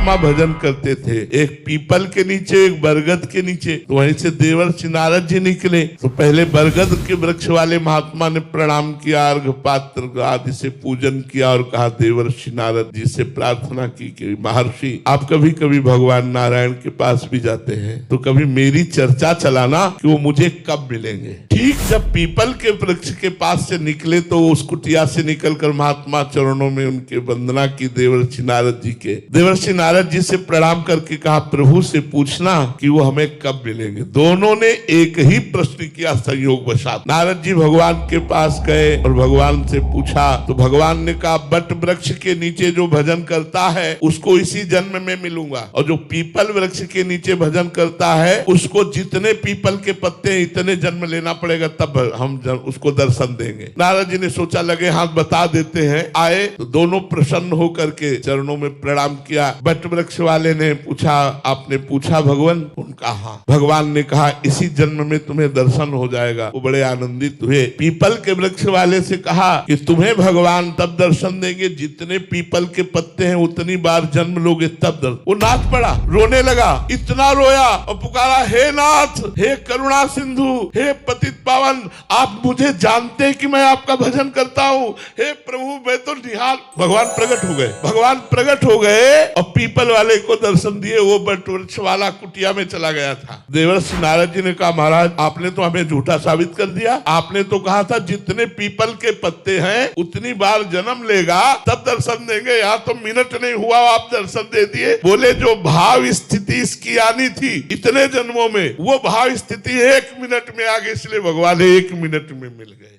महात्मा भजन करते थे, एक पीपल के नीचे, एक बरगद के नीचे। तो वहीं से देवर्षि नारद जी निकले। तो पहले बरगद के वृक्ष वाले महात्मा ने प्रणाम किया, अर्घ पात्र आदि से पूजन किया और कहा देवर्षि नारद जी से प्रार्थना की कि महर्षि आप कभी कभी भगवान नारायण के पास भी जाते हैं, तो कभी मेरी चर्चा चलाना कि वो मुझे कब मिलेंगे। ठीक जब पीपल के वृक्ष के पास से निकले तो उस कुटिया से निकलकर महात्मा चरणों में उनके वंदना की देवर्षि नारद जी के। देवर्षि नारद जी से प्रणाम करके कहा प्रभु से पूछना कि वो हमें कब मिलेंगे। दोनों ने एक ही प्रश्न किया संयोगवशात। नारद जी भगवान के पास गए और भगवान से पूछा तो भगवान ने कहा बट वृक्ष के नीचे जो भजन करता है उसको इसी जन्म में मिलूंगा, और जो पीपल वृक्ष के नीचे भजन करता है उसको जितने पीपल के पत्ते हैं इतने जन्म लेना पड़ेगा, तब हम उसको दर्शन देंगे। नारद जी ने सोचा लगे हाथ बता देते हैं। आए तो दोनों प्रसन्न होकर के चरणों में प्रणाम किया। बट वृक्ष वाले ने पूछा आपने पूछा भगवान? उनका हाँ। भगवान ने कहा इसी जन्म में तुम्हें दर्शन हो जाएगा। वो बड़े आनंदित हुए। पीपल के वृक्ष वाले से कहा कि तुम्हें भगवान तब दर्शन देंगे जितने पीपल के पत्ते हैं उतनी बार जन्म लोगे तब दर्शन। वो नाच पड़ा, रोने लगा, इतना रोया और पुकारा हे नाथ, हे करुणा सिंधु, हे पतित पावन, आप मुझे जानते हैं कि मैं आपका भजन करता हूँ। हे प्रभु मैं तो निहाल। भगवान प्रकट हो गए। भगवान प्रकट हो गए और पीपल वाले को दर्शन दिए। वो बट वृक्ष वाला कुटिया में चला गया था। देवर्षि नारद जी ने कहा महाराज आपने तो हमें झूठा साबित कर दिया। आपने तो कहा था जितने पीपल के पत्ते हैं उतनी बार जन्म लेगा तब दर्शन देंगे। यहाँ तो मिनट नहीं हुआ आप दर्शन दे दिए। बोले जो भाव स्थिति इसकी आनी थी इतने जन्मों में, वो भाव स्थिति 1 मिनट में आ गई, इसलिए भगवान 1 मिनट में मिल गए।